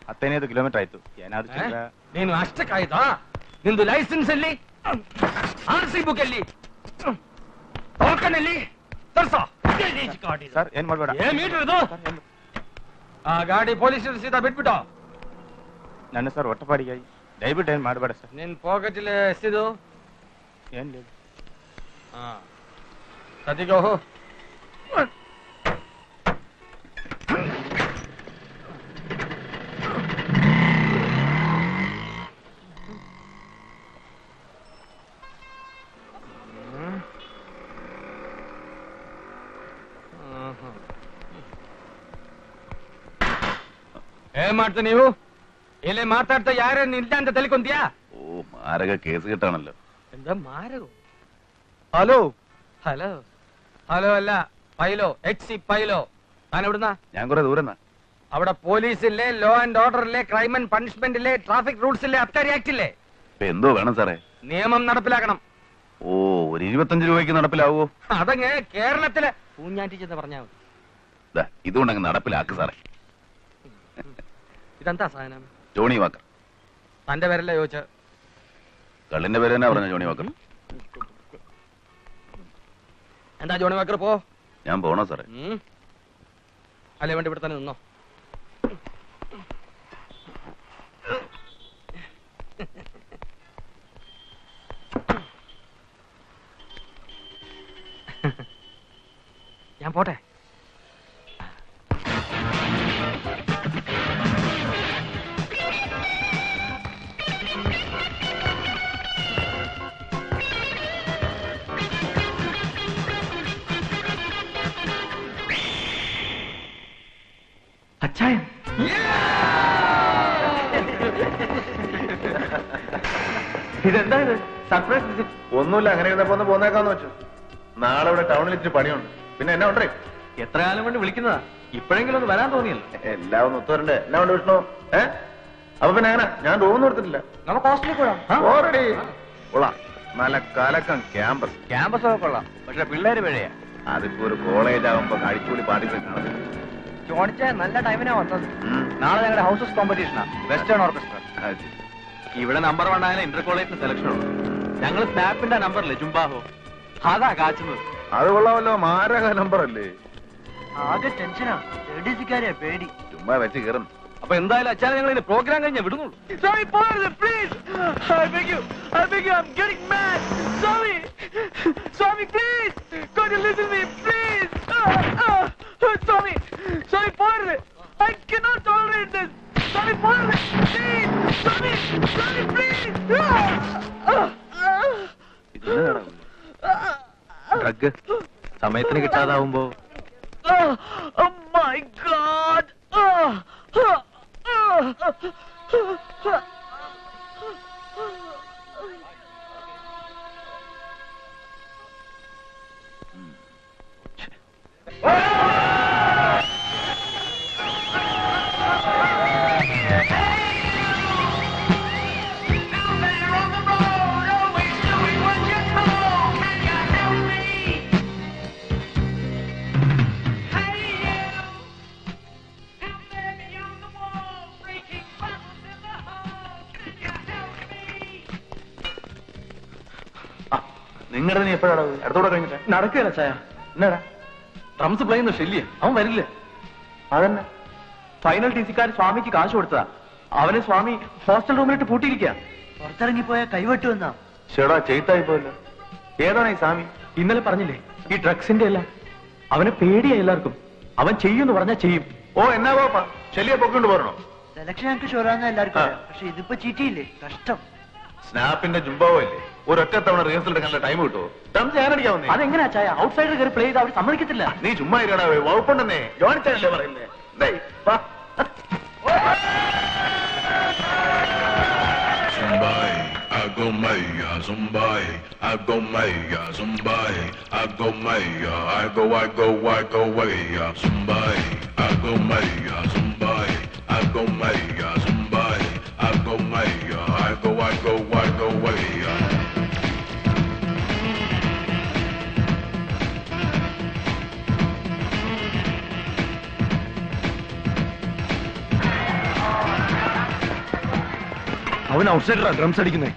15 kilometre ಆಯ್ತು. ಏನಾದ್ರು ನೀನು ಅಷ್ಟಕ್ಕಾಯ್ತಾ? ನಿಂದು ಲೈಸೆನ್ಸ್ ಎಲ್ಲಿ? RC ಬುಕ್ ಎಲ್ಲಿ? ಟೋಕನ್ ಎಲ್ಲಿ? ತರ್ಸೋ. ಸರ್ ಏನ್ ಮಾಡ್ಬೇಡ. ಏನ್ ಮೀಟರ್ ಇದು? ಆ ಗಾಡಿ ಪೊಲೀಸ್ ಸೀದಾ ಬಿಟ್ಬಿಟ್ಟು. ನನ್ನ ಸರ್ ಒಟ್ಟಪಾಡಿಗೆ ದಯವಿಟ್ಟು ಏನ್ ಮಾಡ್ಬೇಡ ಸರ್. ನಿನ್ ಪಾಕೆಟ್ ಇಲ್ಲಿ ಎಷ್ಟಿದು? ಏನ್ లేదు. ಸದ್ಯಕ್ಕೆ ಹೋಗು. ಏನ್ ಮಾಡ್ತ ನೀವು ಇಲ್ಲಿ ಮಾತಾಡ್ತಾ ಯಾರೇನು ಇಲ್ಲ ಅಂತ ತಲೆಕೊಂತೀಯಾ? ഓ മാരക കേസ് കിട്ടാണല്ലോ. എന്താ മാരകോ? ഹലോ ഹലോ ഹലോ അല്ല പൈലോ, HC പൈലോ. താൻ എവിടുന്നാ? ഞാൻ കുറെ ദൂരം. അവിടെ പോലീസ് ഇല്ലേ, ലോ ആൻഡ് ഓർഡർ ഇല്ലേ, ക്രൈം ആൻഡ് പണിഷ്മെന്റ് ഇല്ലേ, ട്രാഫിക് റൂൾസ് ഇല്ലേ, അബ്കാരി ആക്ട് ഇല്ലേ? എന്തോ വേണം സാറേ? നിയമം നടപ്പിലാക്കണം. ഓ ഒരു 25 രൂപയ്ക്ക് നടപ്പിലാവോ? അതങ്ങ് കേരളത്തിലെ പൂഞ്ഞാറ്റിച്ചെന്ന് പറഞ്ഞാ മതി. ഇതുകൊണ്ടങ്ങ് നടപ്പിലാക്ക് സാറേ. ഇതെന്താ സാധനം? Johnnie Walker. തന്റെ പേരല്ലേ ചോദിച്ച? കള്ളിന്റെ പേര് തന്നെ പറഞ്ഞ ജോണി വാക്കർ. എന്താ ജോണി വാക്കർ? പോ. ഞാൻ പോണോ സാറേ? അല്ലേ വേണ്ടി ഇവിടെ തന്നെ നിന്നോ. ഞാൻ പോട്ടെ. അച്ചായൻ ഇതെന്താ ഇത്? Surprise visit? ഒന്നുമില്ല, അങ്ങനെ ഇരുന്നപ്പോ ഒന്ന് പോന്നേക്കാന്ന് വെച്ചു. നാളെ ഇവിടെ ടൗണിൽ ഇച്ചിരി പണിയുണ്ട്. പിന്നെ എന്നാ ഉണ്ടേ? എത്ര കാലം കൊണ്ട് വിളിക്കുന്നതാ, ഇപ്പോഴെങ്കിലും ഒന്ന് വരാൻ തോന്നിയല്ലോ. എല്ലാം ഒന്ന് ഒത്തുവരണ്ടേ? എന്നാ കൊണ്ട് വിഷ്ണു? അപ്പൊ പിന്നെ അങ്ങനെ ഞാൻ റൂമൊന്നും എടുത്തിട്ടില്ല. നമുക്ക് ഹോസ്റ്റലിൽ പോകാം. ഓൾറെഡി കൊള്ളാം. നല്ല കലക്കം ക്യാമ്പസ്. ക്യാമ്പസ് ഒക്കെ കൊള്ളാം, പക്ഷെ പിള്ളേര് പിഴയാ. അതിപ്പോ ഒരു കോളേജ് ആകുമ്പോ അടിച്ചുപൊളി പാർട്ടി കാണുന്നത്. ജോണിച്ച നല്ല ടൈമിനാ വന്നത്. നാളെ ഞങ്ങളുടെ ഹൗസസ് കോമ്പറ്റീഷനാ, വെസ്റ്റേൺ ഓർക്കസ്ട്ര. ഇവിടെ നമ്പർ 1 ആയാലും ഇന്റർ കോളേജിന് സെലക്ഷൻ ഉണ്ട്. ഞങ്ങൾ സ്നാപ്പിന്റെ നമ്പറില്ലേ ജുംബാഹോ, അതാ കാച്ചുന്നത്. അത് കൊള്ളാമല്ലോ, മാരക നമ്പർ അല്ലേ? ആകെ ടെൻഷനാ, പേടി. ചുമ്മാ വെച്ച് കയറുന്നു. അപ്പൊ എന്തായാലും അച്ഛനെ ഞങ്ങൾ ഇതിന്റെ പ്രോഗ്രാം കഴിഞ്ഞാൽ വിടുന്നുള്ളൂ. ഡ്രഗ് സമയത്തിന് കിട്ടാതാവുമ്പോ നിങ്ങളുടെ നീ എപ്പോഴാണ് അടുത്തോടെ കഴിഞ്ഞിട്ട് നടക്കുകയല്ല ചായ. എന്നാടാ ഡ്രംസ് പ്ലേ ചെയ്യുന്ന ഷെല്ലിയ, അവൻ വരില്ല. അതന്നെ ഫൈനൽ ടിസിക്കാർ സ്വാമിക്ക് കാശ് കൊടുത്തതാ. അവനെ സ്വാമി ഹോസ്റ്റൽ റൂമിലിട്ട് പൂട്ടിയിരിക്കുക. പുറത്തിറങ്ങിപ്പോയ കൈവെട്ടുവെന്നാ. ചേടാ ചെയ്ത്തായി പോയല്ലോ. ഏതാണ് ഈ സ്വാമി? ഇന്നലെ പറഞ്ഞില്ലേ ഈ ഡ്രഗ്സിന്റെ എല്ലാം. അവനെ പേടിയാ എല്ലാവർക്കും. അവൻ ചെയ്യുമെന്ന് പറഞ്ഞാൽ ചെയ്യും. ഓ എന്നാ പോപ്പാ, ശല്യ പൊക്കൊണ്ട് പോരണോ? സെലക്ഷൻ ഞങ്ങൾക്ക് ഷുവറാന്ന് എല്ലാവർക്കും അറിയാം. പക്ഷെ ഇതിപ്പോ ചീറ്റിയില്ലേ, കഷ്ടം. സ്നാപ്പിന്റെ ജുംബാവോ അല്ലേ, ഒരൊറ്റ തവണ റിഹേഴ്സൽ എടുക്കാനുള്ള ടൈം കിട്ടുമോ? ടംസ് ഞാനടിക്കാവുന്നേ. അതെങ്ങനെയാ ചായ? ഔട്ട്സൈഡർ കയറി പ്ലേ ചെയ്ത് അവർ സമ്മതിക്കത്തില്ല. നീ ചുമ്മാ ഇരിക്കടാ, വകുപ്പുണ്ടെന്നേ ജോണിച്ചല്ലേ പറയുന്നേ. അവൻ ഔട്ട്സൈഡറാ ഡ്രംസ് അടിക്കുന്നേ.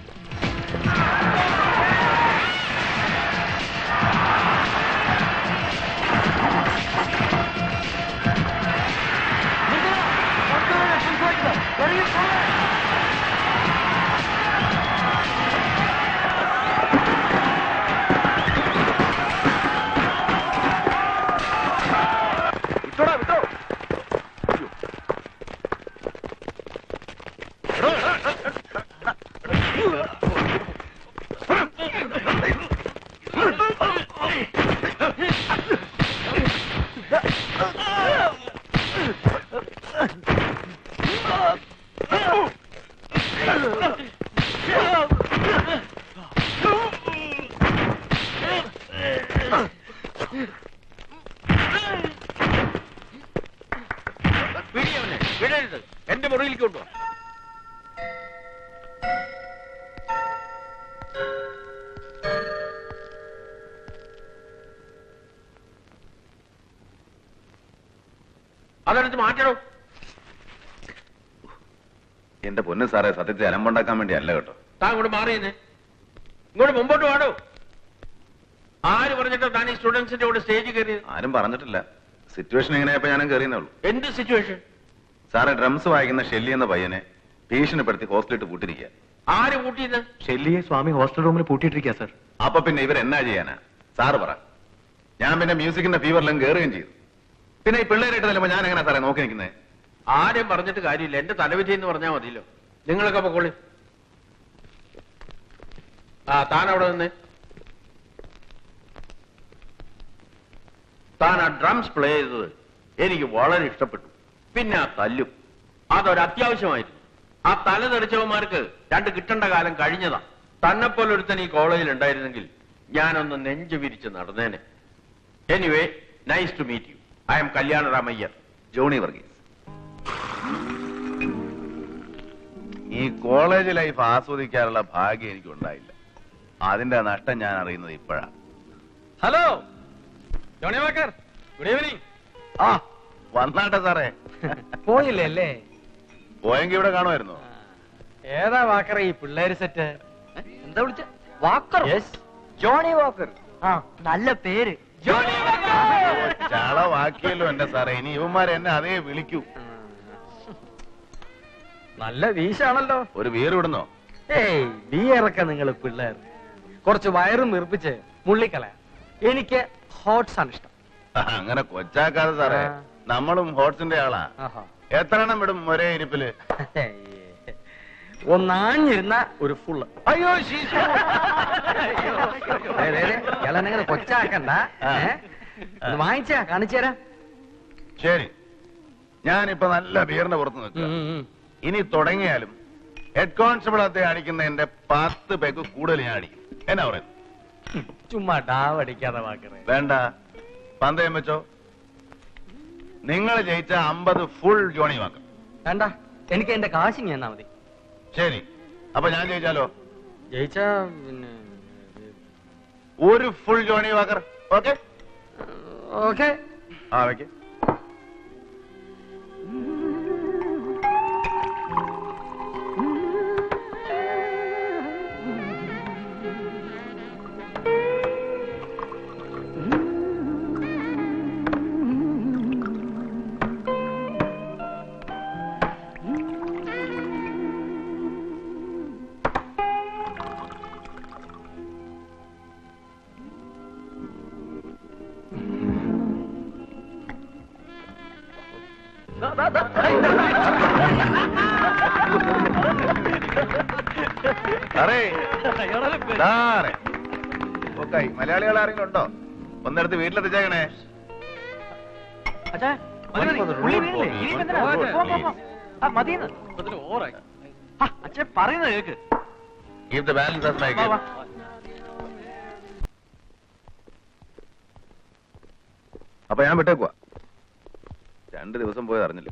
എന്റെ മുറിയിലേക്ക് കൊണ്ടു. അതെടുത്ത് മാറ്റണോ? എന്റെ പൊന്ന് സാറേ, സത്യത്തെ അലമ്പുണ്ടാക്കാൻ വേണ്ടി അല്ല കേട്ടോ. താൻ ഇങ്ങോട്ട് മാറിയെന്നെ, ഇങ്ങോട്ട് മുമ്പോട്ട് പാടോ. ആര് പറഞ്ഞിട്ടോ താൻ ഈ സ്റ്റുഡൻസിന്റെ കൂടെ സ്റ്റേജിൽ കയറിയത്? ആരും പറഞ്ഞിട്ടില്ല. സിറ്റുവേഷൻ എങ്ങനെയാ ഞാൻ കയറിയെന്നേ ഉള്ളൂ. എന്ത് സിറ്റുവേഷൻ? സാറേ, ഡ്രംസ് വായിക്കുന്ന ഷെല്ലി എന്ന പയ്യനെ ഭീഷണിപ്പെടുത്തി ഹോസ്റ്റലിട്ട് പൂട്ടിരിക്കുക. ആര് പൂട്ടിയത്? ഷെല്ലിയെ സ്വാമി ഹോസ്റ്റൽ റൂമിൽ പൂട്ടിയിട്ടിരിക്കുക സർ. അപ്പൊ പിന്നെ ഇവരെന്നാ ചെയ്യാനാ സാറ് പറ. ഞാൻ പിന്നെ മ്യൂസിക്കിന്റെ ഫീവറിലും കയറുകയും ചെയ്തു. പിന്നെ ഈ പിള്ളേരായിട്ട് തല്ലുമ്പോ ഞാൻ എങ്ങനെ സാറേ നോക്കി നിൽക്കുന്നേ? ആരെയും പറഞ്ഞിട്ട് കാര്യമില്ല, എന്റെ തലവിധി എന്ന് പറഞ്ഞാൽ മതിയല്ലോ. നിങ്ങളൊക്കെ പൊക്കോളി. താൻ അവിടെ നിന്ന് താൻ ആ ഡ്രംസ് പ്ലേ ചെയ്തത് എനിക്ക് വളരെ ഇഷ്ടപ്പെട്ടു. പിന്നെ ആ തല്ലും അതൊരു അത്യാവശ്യമായിരുന്നു. ആ തല തെറിച്ചവന്മാർക്ക് രണ്ട് കിട്ടേണ്ട കാലം കഴിഞ്ഞതാ. തന്നെപ്പോലെ ഒരുത്തൻ ഈ കോളേജിൽ ഉണ്ടായിരുന്നെങ്കിൽ ഞാനൊന്ന് നെഞ്ചു വിരിച്ച് നടന്നേനെ. Anyway, nice to meet you. I'm Kalyanaramayyar. Johnny Varghese. ഈ കോളേജ് ലൈഫ് ആസ്വദിക്കാനുള്ള ഭാഗ്യം എനിക്ക് ഉണ്ടായില്ല. അതിന്റെ നഷ്ടം ഞാൻ അറിയുന്നത് ഇപ്പോഴാണ്. Hello Johnnie Walker, good evening. ആ വന്നാട്ടെ സാറേ. പോയില്ലേ അല്ലേ? പോയെങ്കിൽ ഇവിടെ കാണുമായിരുന്നു. ഏതാ വാക്കർ ഈ പിള്ളേര് സെറ്റ്? എന്താ വിളിച്ച? വാക്കർ? Johnnie Walker. ആ, നല്ല പേര്. ജോണി ചളവാക്കിയല്ലോ എന്റെ സാറേ. ഇനി ഇവന്മാരെ എന്നെ അതേ വിളിക്കൂ. നല്ല വീശാണല്ലോ. ഒരു വീർ വിടുന്നോ? ഏയ്, ബിയറൊക്കെ നിങ്ങൾ പിള്ളേർ കുറച്ച് വയറും വീർപ്പിച്ച് മുള്ളിക്കളയാ. എനിക്ക് ഹോട്ട്സ് ആണ് ഇഷ്ടം. അങ്ങനെ കൊച്ചാക്കാതെ സാറേ, നമ്മളും ഹോട്ട്സിന്റെ ആളാ. എത്ര എണ്ണം വിടും ഒരേ ഇരിപ്പില്? ഒന്നാഞ്ഞിരുന്ന ഒരു ഫുള്ള്. അയ്യോ ഇയാളെങ്ങനെ കൊച്ചാക്കണ്ട. വാങ്ങിച്ചാ കാണിച്ചു തരാം. ശരി, ഞാനിപ്പോ നല്ല ബിയറിന്റെ പുറത്ത് നിൽക്കുക. ഇനി തുടങ്ങിയാലും ഹെഡ് കോൺസ്റ്റബിൾ അത്തെ അടിക്കുന്ന എന്റെ 10 പേക്ക് കൂടുതൽ ഞാൻ അടിക്കും. എന്നാ പറയുന്നു? ചുമ്മാ ഡാവടിക്കാതെ വാക്കറേ. വേണ്ട, പന്തയം വെച്ചോ. നിങ്ങൾ ജയിച്ച 50 ഫുൾ ജോണി വാക്കും. വേണ്ട, എനിക്ക് എന്റെ കാശിങ് എന്നാ മതി. ശരി, അപ്പൊ ഞാൻ ജയിച്ചാലോ? ജയിച്ച പിന്നെ ഒരു full Johnnie Walker. Okay okay. ആ വെക്ക്. മലയാളികൾ ആരെങ്കിലും ഉണ്ടോ? ഒന്നെടുത്ത് വീട്ടിലെത്തിച്ചേക്കണേ. അച്ഛൻ പറയുന്നത് കേക്ക്. Give the balance as my gift. അപ്പൊ ഞാൻ വിട്ടേക്കുവാ. 2 ദിവസം പോയത് അറിഞ്ഞില്ല.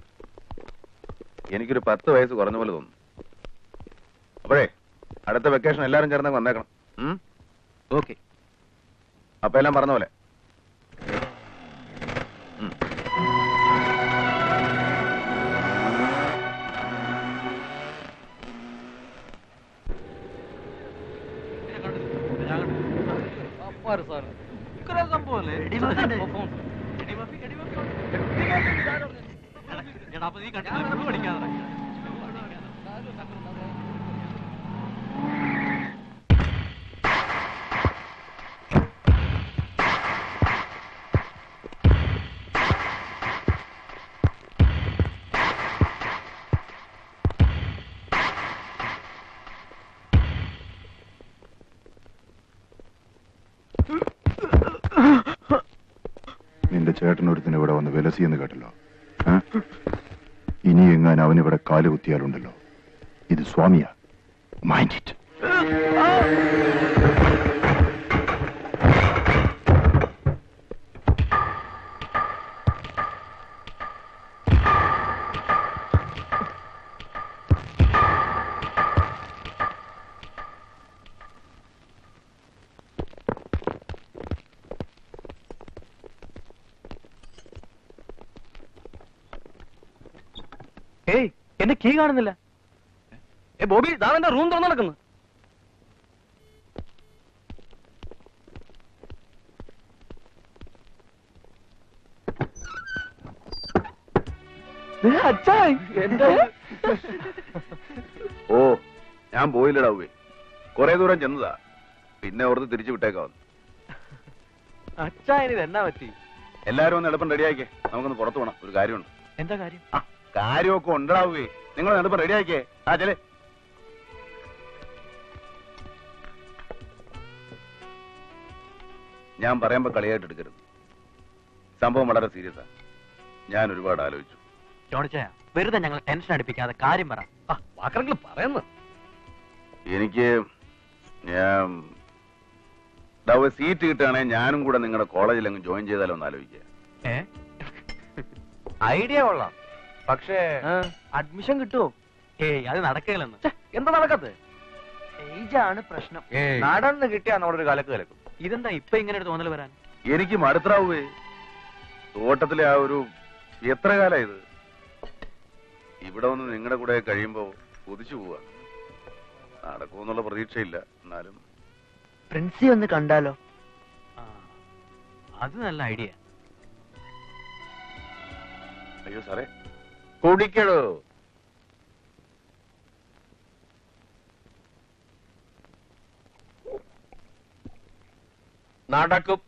എനിക്കൊരു 10 വയസ്സ് കുറഞ്ഞ പോലെ തോന്നുന്നു. അപ്പോഴേ അടുത്ത വെക്കേഷൻ എല്ലാരും ചേർന്ന് വന്നേക്കണം. ഓക്കെ. അപ്പൊ എല്ലാം പറഞ്ഞ പോലെ. നിന്റെ ചേട്ടനൊരുത്തിന് ഇവിടെ വന്ന് വിലസിയെന്ന് കേട്ടല്ലോ. ഇനി എങ്ങാൻ അവനിവിടെ കാലുകുത്തിയാലുണ്ടല്ലോ, ഇത് സ്വാമിയാ. Mind it. ഏയ്, എന്റെ കീ കാണുന്നില്ല. ബോബി, ദാ എന്റെ റൂം തുറന്നു നടക്കുന്നു. ഓ, ഞാൻ പോയില്ലടാവേ. കുറെ ദൂരം ചെന്നതാ, പിന്നെ ഓർത്ത് തിരിച്ചു വിട്ടേക്കാവുന്നു. അച്ഛാ, ഇത് എന്നാ പറ്റി? എല്ലാരും ഒന്ന് എളുപ്പം റെഡിയാക്കിയേ, നമുക്കൊന്ന് പുറത്തു പോകണം. ഒരു കാര്യമുണ്ട്. എന്താ കാര്യം? കാര്യമൊക്കെ ഉണ്ടാവുകയെ. നിങ്ങൾ എളുപ്പം റെഡിയാക്കിയേ. ആ ചെലേ. ഞാൻ പറയുമ്പോ കളിയായിട്ട് എടുക്കരുത്. സംഭവം വളരെ സീരിയസാ. ഞാൻ ഒരുപാട് ആലോചിച്ചു. ജോണിച്ചായ, വെറുതെ ഞങ്ങൾ ടെൻഷൻ അടിപ്പിക്കാതെ കാര്യം പറ. വാക്കറെങ്കിലും പറയുന്നു. എനിക്ക് സീറ്റ് കിട്ടുകയാണെങ്കിൽ ഞാനും കൂടെ നിങ്ങളുടെ കോളേജിൽ അങ്ങ് ജോയിൻ ചെയ്താലോ എന്ന് ആലോചിക്കുക. ഐഡിയ കൊള്ളാം, പക്ഷേ അഡ്മിഷൻ കിട്ടുമോ? ഏയ്, അത് നടക്കില്ലെന്ന്. എന്താ നടക്കത്ത്? ഏജാണ് പ്രശ്നം. നടന്ന് കിട്ടിയാ നമ്മളൊരു കലക്ക് കലക്കും. ഇതെന്താ ഇപ്പൊ ഇങ്ങനെ ഒരു തോന്നൽ വരാൻ? എനിക്ക് മടുത്രാവേ. തോട്ടത്തിലെ ആ ഒരു എത്ര കാലം ഇത് ഇവിടെ വന്ന് നിങ്ങളുടെ കൂടെ കഴിയുമ്പോ കൊതിച്ചു പോവാ. നടക്കുമെന്നുള്ള പ്രതീക്ഷയില്ല. എന്നാലും പ്രിൻസി ഒന്ന് കണ്ടാലോ? അത് നല്ല ഐഡിയ. അയ്യോ സാറേ, കുടിക്കടോ. നടക്കും,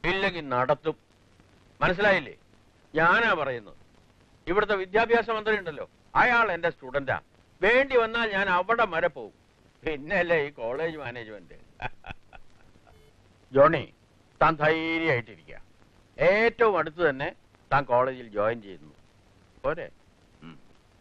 ഇല്ലെങ്കിൽ നടത്തും. മനസ്സിലായില്ലേ? ഞാനാ പറയുന്നത്. ഇവിടുത്തെ വിദ്യാഭ്യാസ മന്ത്രി ഉണ്ടല്ലോ, അയാൾ എന്റെ സ്റ്റുഡന്റാ. വേണ്ടി വന്നാൽ ഞാൻ അവിടെ വരെ പോകും. പിന്നല്ലേ ഈ കോളേജ് മാനേജ്മെന്റ്. ജോണി, താൻ ധൈര്യമായിട്ടിരിക്കുക. ഏറ്റവും അടുത്ത് തന്നെ താൻ കോളേജിൽ ജോയിൻ ചെയ്യുന്നു. പോരെ?